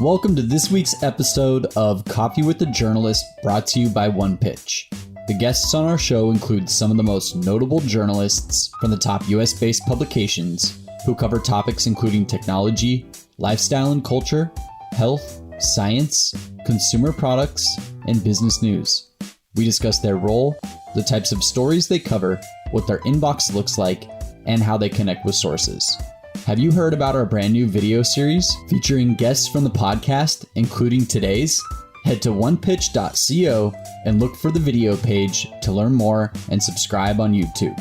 Welcome to this week's episode of Coffee with the Journalist, brought to you by One Pitch. The guests on our show include some of the most notable journalists from the top US-based publications who cover topics including technology, lifestyle and culture, health, science, consumer products, and business news. We discuss their role, the types of stories they cover, what their inbox looks like, and how they connect with sources. Have you heard about our brand new video series featuring guests from the podcast, including today's? Head to onepitch.co and look for the video page to learn more and subscribe on YouTube.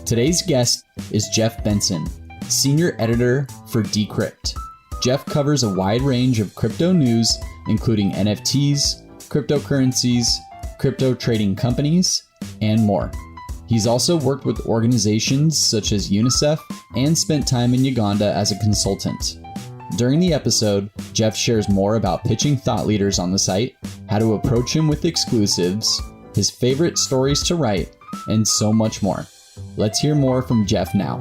Today's guest is Jeff Benson, Senior Editor for Decrypt. Jeff covers a wide range of crypto news, including NFTs, cryptocurrencies, crypto trading companies, and more. He's also worked with organizations such as UNICEF and spent time in Uganda as a consultant. During the episode, Jeff shares more about pitching thought leaders on the site, how to approach him with exclusives, his favorite stories to write, and so much more. Let's hear more from Jeff now.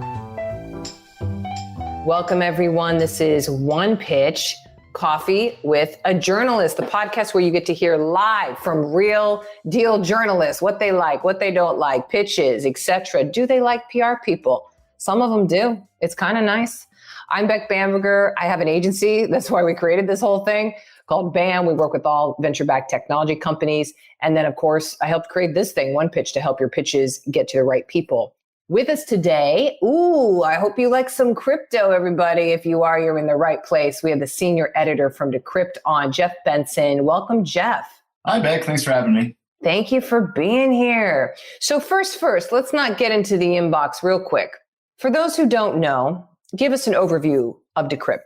Welcome, everyone. This is One Pitch, Coffee with a Journalist, the podcast where you get to hear live from real deal journalists, what they like, what they don't like, pitches, etc. Do they like PR people? Some of them do. It's kind of nice. I'm Beck Bamberger. I have an agency. That's why we created this whole thing called BAM. We work with all venture-backed technology companies. And then, of course, I helped create this thing, One Pitch, to help your pitches get to the right people. With us today, I hope you like some crypto, everybody. If you are, you're in the right place. We have the senior editor from Decrypt on, Jeff Benson. Welcome, Jeff. Hi, Beck. Thanks for having me. Thank you for being here. So first, let's not get into the inbox real quick. For those who don't know, give us an overview of Decrypt.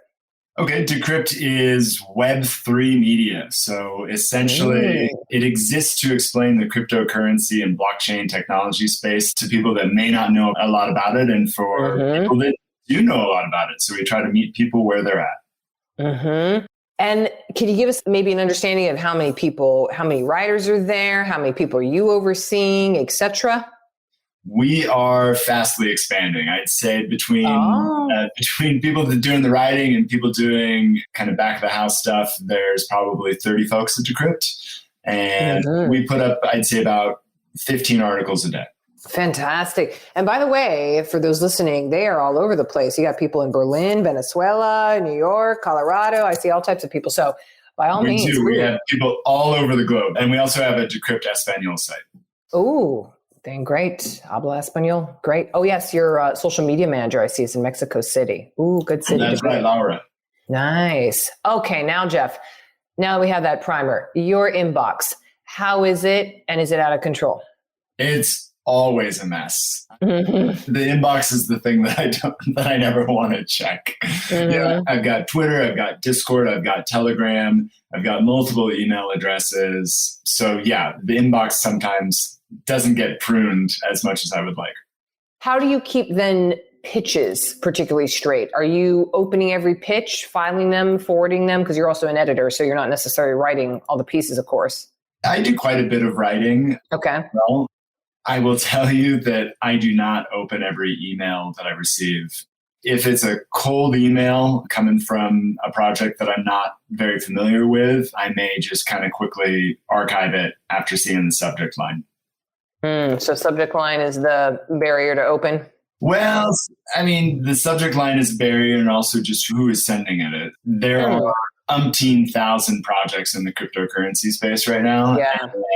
Okay, Decrypt is Web3 media. So essentially, it exists to explain the cryptocurrency and blockchain technology space to people that may not know a lot about it, and for people that do know a lot about it. So we try to meet people where they're at. And can you give us maybe an understanding of how many people, how many writers are there, how many people are you overseeing, etc.? We are fastly expanding. I'd say between people that are doing the writing and people doing kind of back of the house stuff, there's probably 30 folks at Decrypt. And we put up, I'd say, about 15 articles a day. Fantastic. And by the way, for those listening, they are all over the place. You got people in Berlin, Venezuela, New York, Colorado. I see all types of people. So by all means. We have people all over the globe. And we also have a Decrypt Espanol site. Ooh. Dang, great. Habla Espanol. Great. Oh, yes. Your social media manager, I see, is in Mexico City. Ooh, good city. That's right, Laura. Nice. Okay. Now, Jeff, now that we have that primer, your inbox, how is it? And is it out of control? It's always a mess. The inbox is the thing that I never want to check. Yeah, I've got Twitter, I've got Discord, I've got Telegram, I've got multiple email addresses. So yeah, the inbox sometimes doesn't get pruned as much as I would like. How do you keep then pitches particularly straight? Are you opening every pitch, filing them, forwarding them? Because you're also an editor, so you're not necessarily writing all the pieces, of course. I do quite a bit of writing. Okay. Well, I will tell you that I do not open every email that I receive. If it's a cold email coming from a project that I'm not very familiar with, I may just kind of quickly archive it after seeing the subject line. So subject line is the barrier to open? Well, I mean, the subject line is a barrier, and also just who is sending it. There are umpteen thousand projects in the cryptocurrency space right now,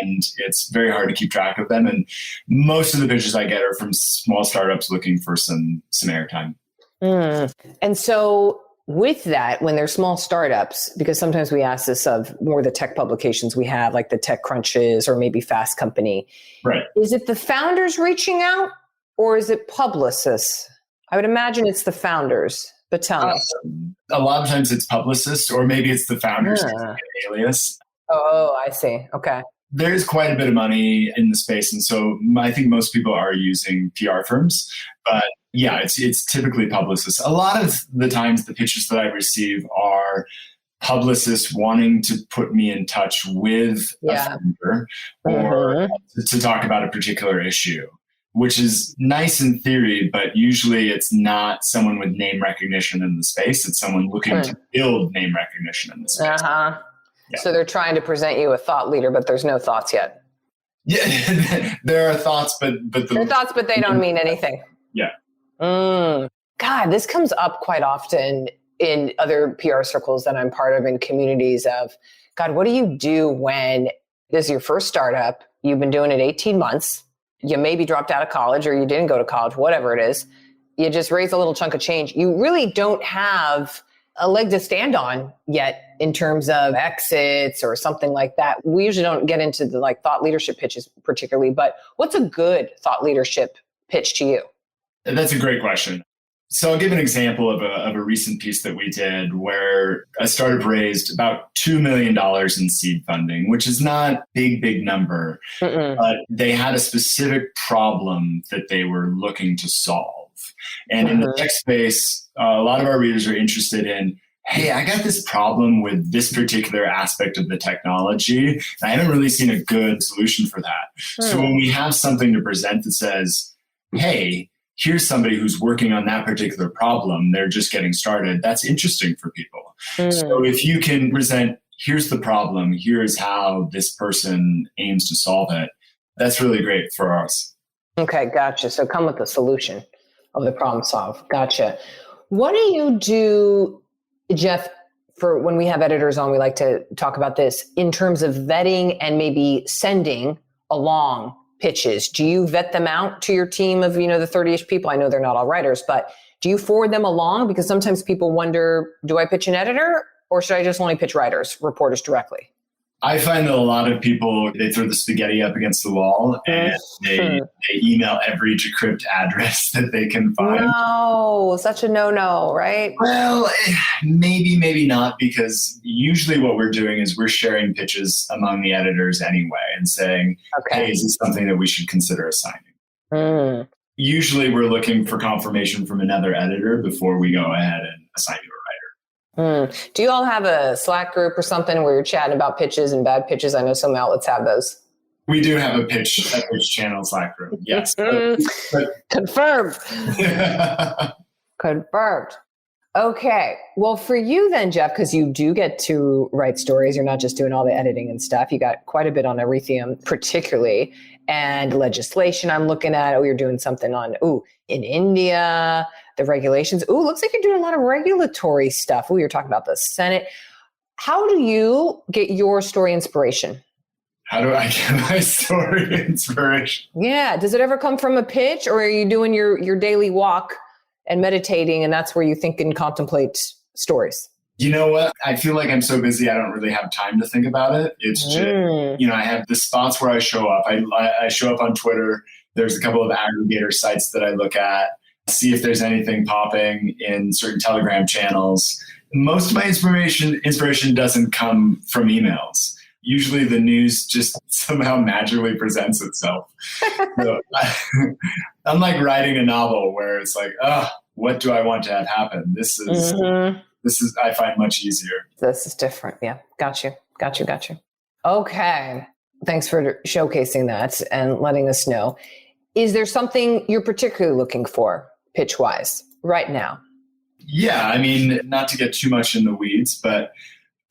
and it's very hard to keep track of them. And most of the pitches I get are from small startups looking for some airtime. And so with that, when they're small startups, because sometimes we ask this of more the tech publications we have, like the Tech Crunches or maybe Fast Company, right? Is it the founders reaching out or is it publicists? I would imagine it's the founders, but tell me. A lot of times it's publicists, or maybe it's the founders alias. Oh, I see. Okay. There's quite a bit of money in the space. And so I think most people are using PR firms, but yeah, it's typically publicists. A lot of the times the pitches that I receive are publicists wanting to put me in touch with a founder or to talk about a particular issue. which is nice in theory, but usually it's not someone with name recognition in the space. It's someone looking to build name recognition in the space. Uh-huh. Yeah. So they're trying to present you a thought leader, but there's no thoughts yet. Yeah, there are thoughts, but there are thoughts, but they don't mean anything. Yeah. God, this comes up quite often in other PR circles that I'm part of, in communities of, God, what do you do when this is your first startup? You've been doing it 18 months. You maybe dropped out of college or you didn't go to college, whatever it is. You just raise a little chunk of change. You really don't have a leg to stand on yet in terms of exits or something like that. We usually don't get into the thought leadership pitches particularly, but what's a good thought leadership pitch to you? That's a great question. So I'll give an example of a recent piece that we did where a startup raised about $2 million in seed funding, which is not big number, but they had a specific problem that they were looking to solve. And in the tech space, a lot of our readers are interested in, hey, I got this problem with this particular aspect of the technology, and I haven't really seen a good solution for that. So when we have something to present that says, hey, here's somebody who's working on that particular problem, they're just getting started, that's interesting for people. So if you can present, here's the problem, here's how this person aims to solve it, that's really great for us. Okay, gotcha. So come with a solution of the problem solved. Gotcha. What do you do, Jeff, for when we have editors on, we like to talk about this in terms of vetting and maybe sending along pitches? Do you vet them out to your team of, the 30-ish people? I know they're not all writers, but do you forward them along? Because sometimes people wonder, do I pitch an editor or should I just only pitch writers, reporters directly? I find that a lot of people, they throw the spaghetti up against the wall and they email every decrypt address that they can find. No, such a no-no, right? Well, maybe not, because usually what we're doing is we're sharing pitches among the editors anyway and saying, hey, is this something that we should consider assigning? Usually we're looking for confirmation from another editor before we go ahead and assign you a writer. Do you all have a Slack group or something where you're chatting about pitches and bad pitches? I know some outlets have those. We do have a pitch channel Slack group. Yes. but Confirmed. Confirmed. Okay. Well, for you then, Jeff, because you do get to write stories, you're not just doing all the editing and stuff. You got quite a bit on Ethereum particularly, and legislation I'm looking at. Oh, you're doing something on, in India, the regulations. Looks like you're doing a lot of regulatory stuff. You're talking about the Senate. How do you get your story inspiration? How do I get my story inspiration? Yeah. Does it ever come from a pitch, or are you doing your daily walk and meditating, and that's where you think and contemplate stories? You know what? I feel like I'm so busy, I don't really have time to think about it. It's just, I have the spots where I show up. I show up on Twitter. There's a couple of aggregator sites that I look at, see if there's anything popping in certain Telegram channels. Most of my inspiration doesn't come from emails. Usually the news just somehow magically presents itself. So, unlike writing a novel where it's like, what do I want to have happen? This is I find much easier. This is different. Yeah. Got you. Okay. Thanks for showcasing that and letting us know. Is there something you're particularly looking for pitch-wise right now? Yeah. I mean, not to get too much in the weeds, but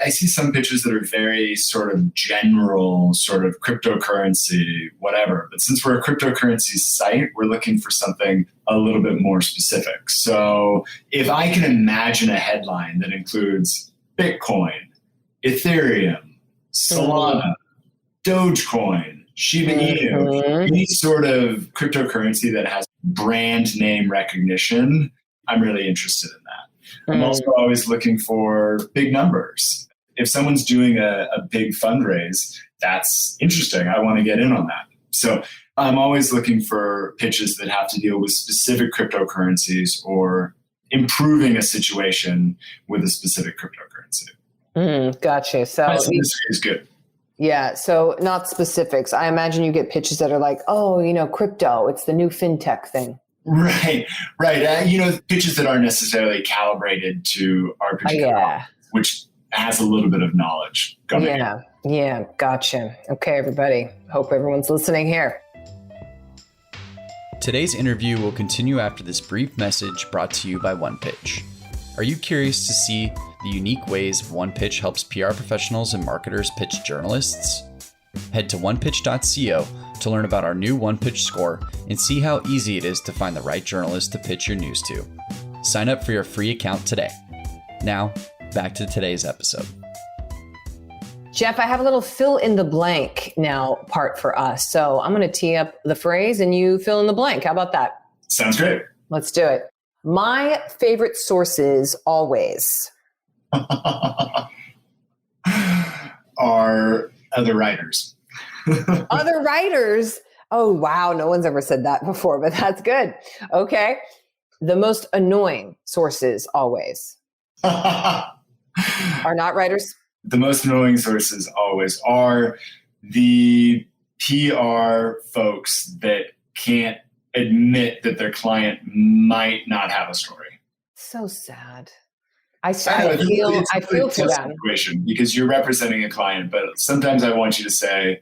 I see some pitches that are very sort of general, sort of cryptocurrency, whatever. But since we're a cryptocurrency site, we're looking for something a little bit more specific. So if I can imagine a headline that includes Bitcoin, Ethereum, Solana, Dogecoin, Shiba Inu, any sort of cryptocurrency that has brand name recognition, I'm really interested in that. I'm also always looking for big numbers. If someone's doing a big fundraise, that's interesting. I want to get in on that. So I'm always looking for pitches that have to deal with specific cryptocurrencies or improving a situation with a specific cryptocurrency. Gotcha. So this is good. Yeah. So not specifics. I imagine you get pitches that are like, crypto, it's the new fintech thing. Right. Pitches that aren't necessarily calibrated to our particular audience, which has a little bit of knowledge coming in. Yeah. Gotcha. Okay, everybody. Hope everyone's listening here. Today's interview will continue after this brief message brought to you by OnePitch. Are you curious to see the unique ways OnePitch helps PR professionals and marketers pitch journalists? Head to onepitch.co to learn about our new OnePitch score and see how easy it is to find the right journalist to pitch your news to. Sign up for your free account today. Now, back to today's episode. Jeff, I have a little fill in the blank now part for us. So I'm going to tee up the phrase and you fill in the blank. How about that? Sounds great. Let's do it. My favorite sources always are other writers. Other writers? Oh, wow. No one's ever said that before, but that's good. Okay. The most annoying sources always are not writers. The most annoying sources always are the PR folks that can't admit that their client might not have a story. So sad. I feel for them. Because you're representing a client, but sometimes I want you to say,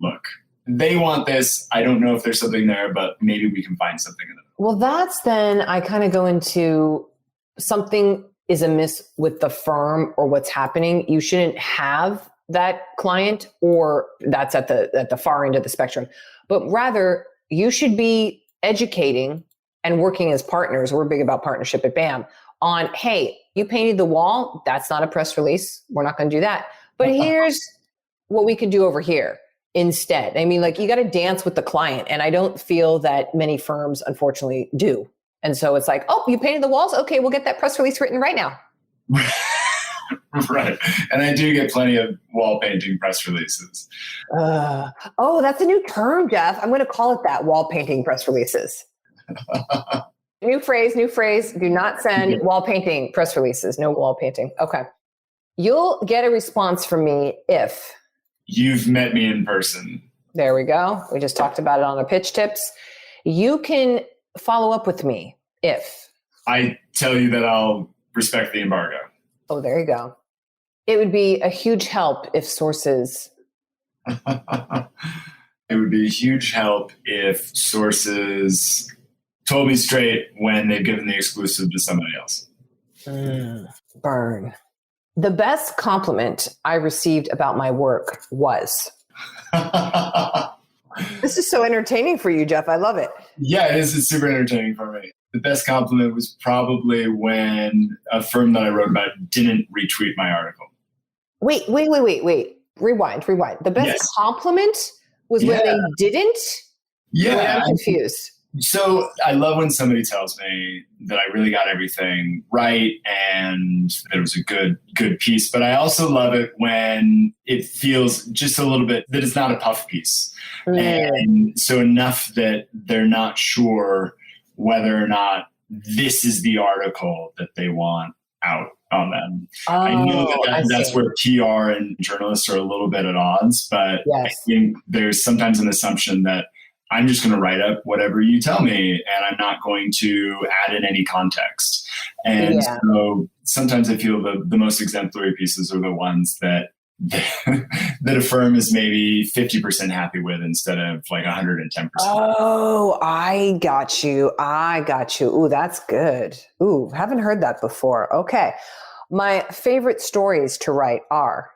look, they want this. I don't know if there's something there, but maybe we can find something in it. Well, that's then I kind of go into something is amiss with the firm or what's happening. You shouldn't have that client, or that's at the far end of the spectrum, but rather you should be educating and working as partners. We're big about partnership at BAM on, hey, you painted the wall. That's not a press release. We're not going to do that. But here's what we can do over here instead. I mean, like, you got to dance with the client. And I don't feel that many firms, unfortunately, do. And so it's like, oh, you painted the walls? Okay, we'll get that press release written right now. Right. And I do get plenty of wall painting press releases. Oh, that's a new term, Jeff. I'm going to call it that, wall painting press releases. New phrase. Do not send wall painting press releases. No wall painting. Okay. You'll get a response from me if you've met me in person. There we go. We just talked about it on the pitch tips. You can follow up with me if I tell you that I'll respect the embargo. Oh, there you go. It would be a huge help if sources. It would be a huge help if sources told me straight when they've given the exclusive to somebody else. Burn. The best compliment I received about my work was. This is so entertaining for you, Jeff. I love it. Yeah, it is. It's super entertaining for me. The best compliment was probably when a firm that I wrote about didn't retweet my article. Wait. Rewind. The best compliment was when they didn't? Yeah. I'm confused. So I love when somebody tells me that I really got everything right and that it was a good piece. But I also love it when it feels just a little bit that it's not a puff piece. And so enough that they're not sure whether or not this is the article that they want out on them. I know that's where PR and journalists are a little bit at odds, but I think there's sometimes an assumption that I'm just going to write up whatever you tell me and I'm not going to add in any context. And so sometimes I feel the most exemplary pieces are the ones that a firm is maybe 50% happy with instead of like 110%. Oh, I got you. Ooh, that's good. Ooh, haven't heard that before. Okay. My favorite stories to write are?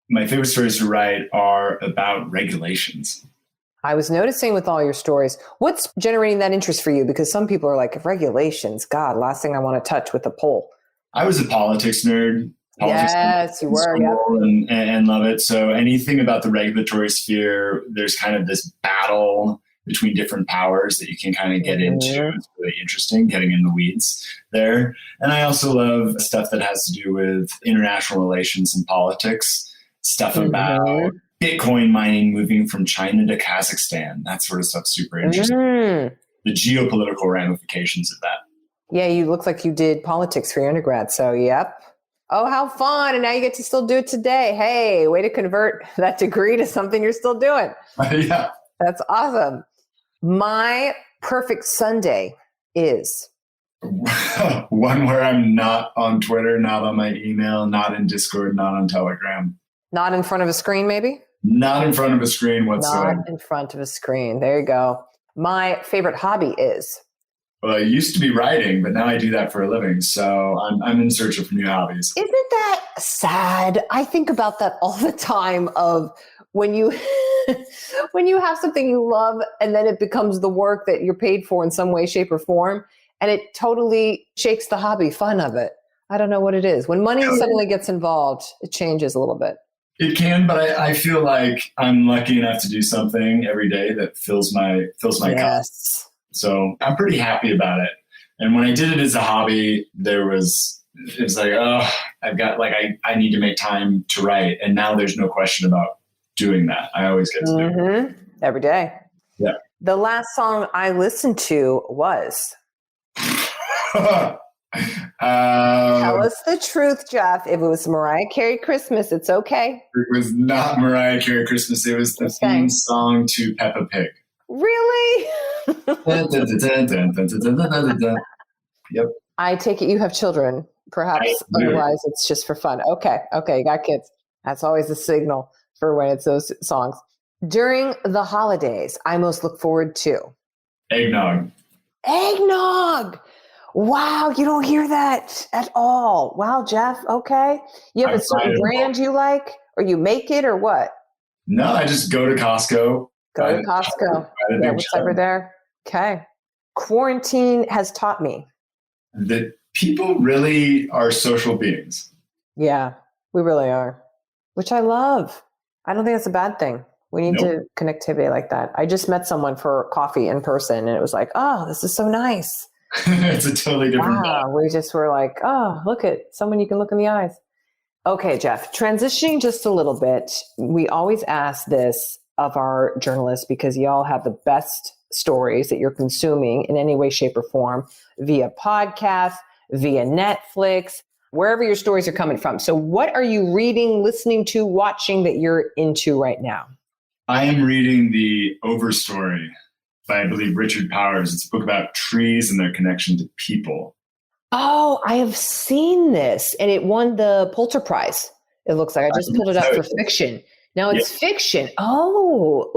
My favorite stories to write are about regulations. I was noticing with all your stories, what's generating that interest for you? Because some people are like, regulations, God, last thing I want to touch with a poll. I was a politics nerd. Yes, you were. And love it. So anything about the regulatory sphere, there's kind of this battle between different powers that you can kind of get into. It's really interesting getting in the weeds there. And I also love stuff that has to do with international relations and politics, stuff about Bitcoin mining moving from China to Kazakhstan. That sort of stuff's super interesting. The geopolitical ramifications of that. Yeah, you look like you did politics for your undergrad. So, yep. Oh, how fun. And now you get to still do it today. Hey, way to convert that degree to something you're still doing. Yeah. That's awesome. My perfect Sunday is one where I'm not on Twitter, not on my email, not in Discord, not on Telegram. Not in front of a screen, maybe? Not in front of a screen whatsoever. Not in front of a screen. There you go. my favorite hobby is? Well, it used to be writing, but now I do that for a living. So I'm in search of new hobbies. Isn't that sad? I think about that all the time of when you when you have something you love and then it becomes the work that you're paid for in some way, shape, or form, and it totally shakes the hobby fun of it. I don't know what it is. When money suddenly gets involved, it changes a little bit. It can, but I feel like I'm lucky enough to do something every day that fills my cup. So I'm pretty happy about it. And when I did it as a hobby, it was like, oh, I need to make time to write. And now there's no question about doing that. I always get to do it. Every day. Yeah. The last song I listened to was. Tell us the truth, Jeff. If it was Mariah Carey Christmas, it's okay. It was not Mariah Carey Christmas. It was the theme song to Peppa Pig. Really? Yep. I take it you have children. Perhaps otherwise it's just for fun. Okay, you got kids. That's always a signal for when it's those songs. During the holidays, I most look forward to Eggnog. Eggnog. Wow, you don't hear that at all. Wow, Jeff. Okay. You have a certain brand you like, or you make it, or what? No, I just go to Costco. Go to Costco. Yeah, what's over there? Okay. Quarantine has taught me that people really are social beings. Yeah, we really are, which I love. I don't think that's a bad thing. We need to connectivity like that. I just met someone for coffee in person, and it was like, oh, this is so nice. It's a totally different vibe. We just were like, oh, look at someone you can look in the eyes. Okay, Jeff, transitioning just a little bit. We always ask this of our journalists because y'all have the best stories that you're consuming in any way, shape, or form via podcast, via Netflix, wherever your stories are coming from. So what are you reading, listening to, watching that you're into right now? I am reading The Overstory by, I believe, Richard Powers. It's a book about trees and their connection to people. Oh, I have seen this, and it won the Pulitzer Prize. It looks like I just pulled it up for fiction. Now it's fiction. Oh,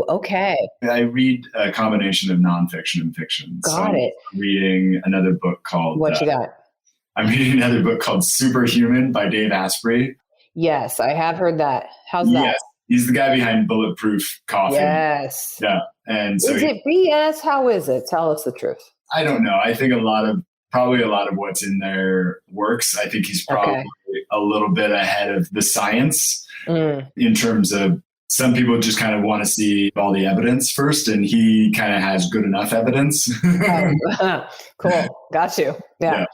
okay. I read a combination of nonfiction and fiction. Got it. I'm reading another book called... What you got? I'm reading another book called Superhuman by Dave Asprey. Yes, I have heard that. How's that? Yes, he's the guy behind Bulletproof Coffee. Yes. Yeah. And so is it BS? How is it? Tell us the truth. I don't know. I think probably a lot of what's in there works. I think he's probably a little bit ahead of the science in terms of some people just kind of want to see all the evidence first, and he kind of has good enough evidence. Cool. Got you. Yeah.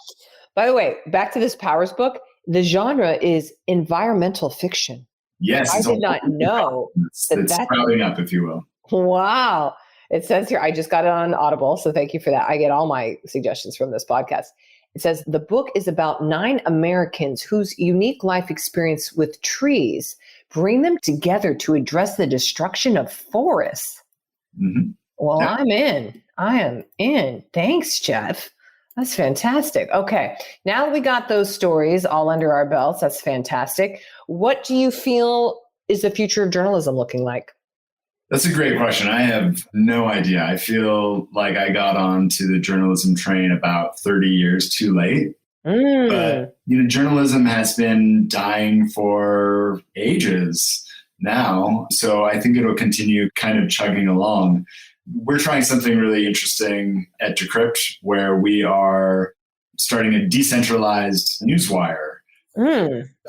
By the way, back to this Powers book, the genre is environmental fiction. Yes. I did not know it's sprouting up, if you will. Wow. It says here, I just got it on Audible, so thank you for that. I get all my suggestions from this podcast. It says the book is about 9 Americans whose unique life experience with trees bring them together to address the destruction of forests. Mm-hmm. Well, yeah. I am in. Thanks, Jeff. That's fantastic. Okay. Now that we got those stories all under our belts, that's fantastic. What do you feel is the future of journalism looking like? That's a great question. I have no idea. I feel like I got onto the journalism train about 30 years too late. But, journalism has been dying for ages now. So I think it'll continue kind of chugging along. We're trying something really interesting at Decrypt, where we are starting a decentralized newswire,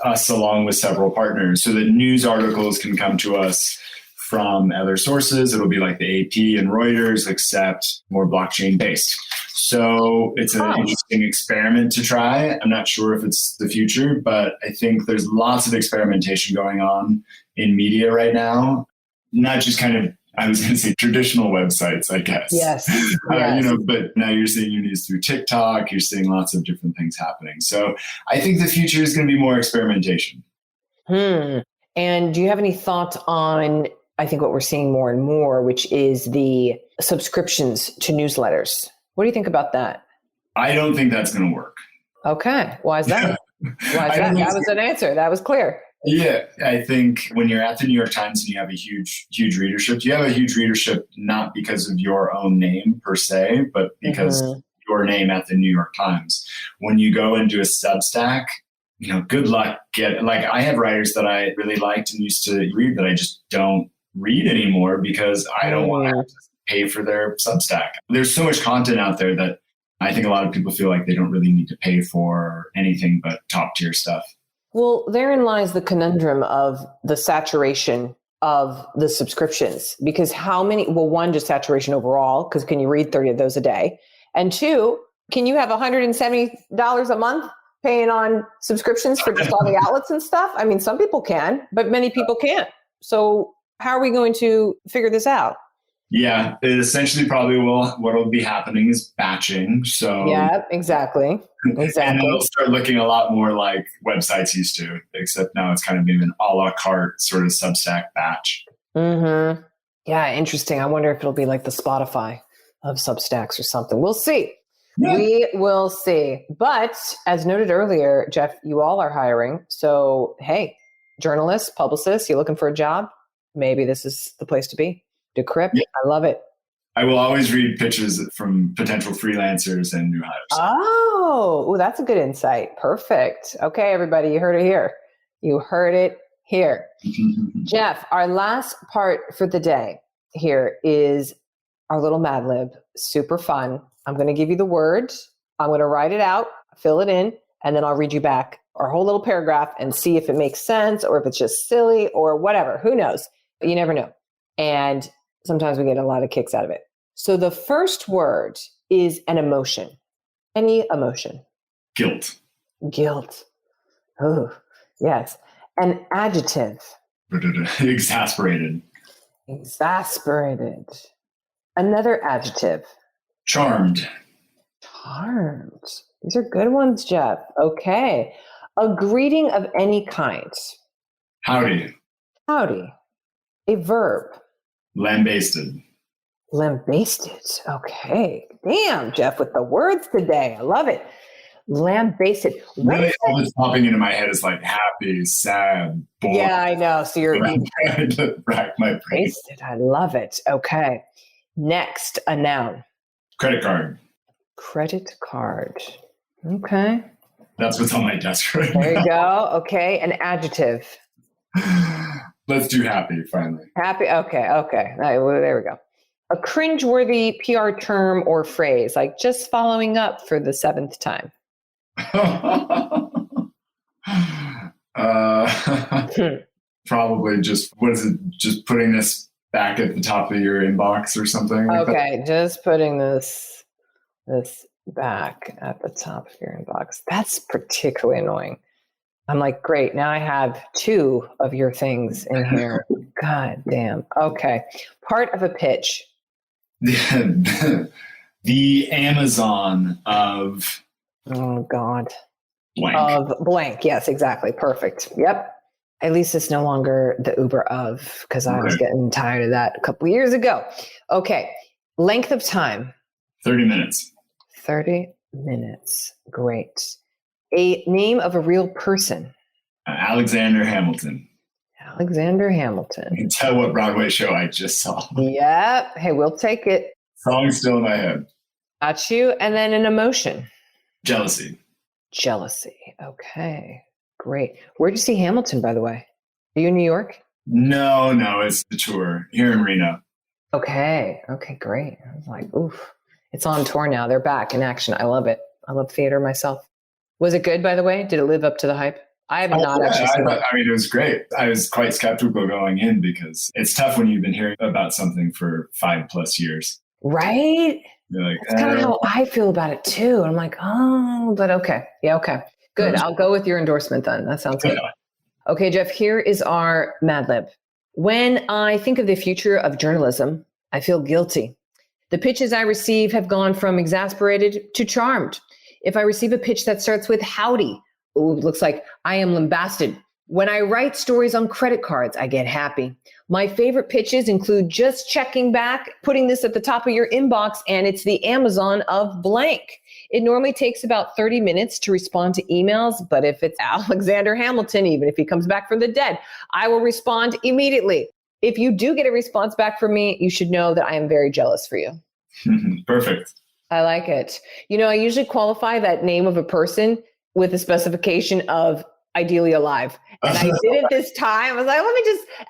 us along with several partners, so that news articles can come to us from other sources. It'll be like the AP and Reuters, except more blockchain based. So it's an interesting experiment to try. I'm not sure if it's the future, but I think there's lots of experimentation going on in media right now. Not just kind of, I was going to say traditional websites, I guess. Yes. But now you're seeing your news through TikTok. You're seeing lots of different things happening. So I think the future is going to be more experimentation. And do you have any thoughts on, I think what we're seeing more and more, which is the subscriptions to newsletters? What do you think about that? I don't think that's going to work. Okay. Why is that? That was an answer. That was clear. Yeah, I think when you're at the New York Times and you have a huge readership, you have a huge readership not because of your own name per se, but because your name at the New York Times. When you go into a Substack, good luck I have writers that I really liked and used to read that I just don't read anymore because I don't want to have to pay for their Substack. There's so much content out there that I think a lot of people feel like they don't really need to pay for anything but top tier stuff. Well, therein lies the conundrum of the saturation of the subscriptions, because one, just saturation overall, because can you read 30 of those a day? And two, can you have $170 a month paying on subscriptions for just all the outlets and stuff? I mean, some people can, but many people can't. So how are we going to figure this out? Yeah, it essentially probably what will be happening is batching. So yeah, exactly. And it'll start looking a lot more like websites used to, except now it's kind of been an a la carte sort of Substack batch. Mm-hmm. Yeah, interesting. I wonder if it'll be like the Spotify of Substacks or something. We'll see. Yeah. We will see. But as noted earlier, Jeff, you all are hiring. So, hey, journalists, publicists, you're looking for a job? Maybe this is the place to be. Decrypt. Yeah. I love it. I will always read pitches from potential freelancers and new hires. Oh, that's a good insight. Perfect. Okay, everybody, you heard it here. You heard it here. Jeff, our last part for the day here is our little Mad Lib. Super fun. I'm going to give you the word. I'm going to write it out, fill it in, and then I'll read you back our whole little paragraph and see if it makes sense or if it's just silly or whatever. Who knows? But you never know. And sometimes we get a lot of kicks out of it. So the first word is an emotion. Any emotion. Guilt. Guilt. Oh, yes. An adjective. Exasperated. Exasperated. Another adjective. Charmed. Charmed. These are good ones, Jeff. Okay. A greeting of any kind. Howdy. Howdy. A verb. Lambasted. Lambasted. Okay. Damn, Jeff, with the words today. I love it. Lambasted. Really, all that's popping into my head is like happy, sad, bored. Yeah, I know. So you're trying to rack my brain. I love it. Okay. Next, a noun. Credit card. Credit card. Okay. That's what's on my desk right now. There you go. Okay. An adjective. Let's do happy, finally. Happy. Okay. All right, well, there we go. A cringeworthy PR term or phrase, like just following up for the 7th time. Probably just, what is it? Just putting this back at the top of your inbox or something like that? Okay. Just putting this back at the top of your inbox. That's particularly annoying. I'm like, great. Now I have 2 of your things in here. God damn. Okay. Part of a pitch. The Amazon of. Oh, God. Blank. Of blank. Yes, exactly. Perfect. Yep. At least it's no longer the Uber of, because I was getting tired of that a couple years ago. Okay. Length of time. 30 minutes. 30 minutes. Great. A name of a real person. Alexander Hamilton. Alexander Hamilton. You can tell what Broadway show I just saw. Yep. Hey, we'll take it. Song's still in my head. Got you. And then an emotion. Jealousy. Jealousy. Okay. Great. Where'd you see Hamilton, by the way? Are you in New York? No, it's the tour here in Reno. Okay. Okay, great. I was like, oof. It's on tour now. They're back in action. I love it. I love theater myself. Was it good, by the way? Did it live up to the hype? I have not actually seen it. I mean, it was great. I was quite skeptical going in because it's tough when you've been hearing about something for 5+ years. Right? You're like, that's kind of how I feel about it too. I'm like, oh, but okay. Yeah, okay. Good. I'll go with your endorsement then. That sounds good. Okay, Jeff, here is our Mad Lib. When I think of the future of journalism, I feel guilty. The pitches I receive have gone from exasperated to charmed. If I receive a pitch that starts with howdy, ooh, looks like I am lambasted. When I write stories on credit cards, I get happy. My favorite pitches include just checking back, putting this at the top of your inbox, and it's the Amazon of blank. It normally takes about 30 minutes to respond to emails, but if it's Alexander Hamilton, even if he comes back from the dead, I will respond immediately. If you do get a response back from me, you should know that I am very jealous for you. Perfect. I like it. I usually qualify that name of a person with a specification of ideally alive. And I did it this time. I was like,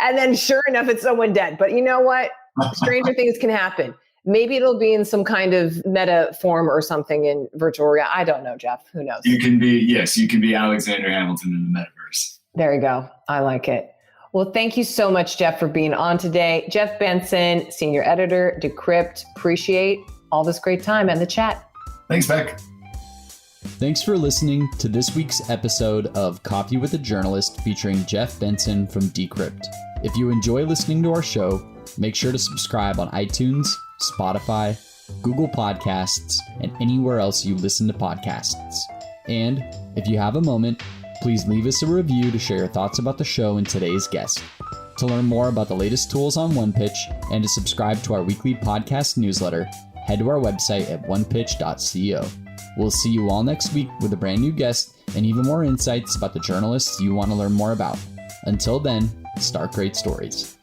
and then sure enough, it's someone dead. But you know what? Stranger things can happen. Maybe it'll be in some kind of meta form or something in virtual reality. I don't know, Jeff. Who knows? You can be Alexander Hamilton in the metaverse. There you go. I like it. Well, thank you so much, Jeff, for being on today. Jeff Benson, Senior Editor, Decrypt. Appreciate all this great time and the chat. Thanks, Beck. Thanks for listening to this week's episode of Coffee with a Journalist featuring Jeff Benson from Decrypt. If you enjoy listening to our show, make sure to subscribe on iTunes, Spotify, Google Podcasts, and anywhere else you listen to podcasts. And if you have a moment, please leave us a review to share your thoughts about the show and today's guest. To learn more about the latest tools on OnePitch and to subscribe to our weekly podcast newsletter, head to our website at onepitch.co. We'll see you all next week with a brand new guest and even more insights about the journalists you want to learn more about. Until then, start great stories.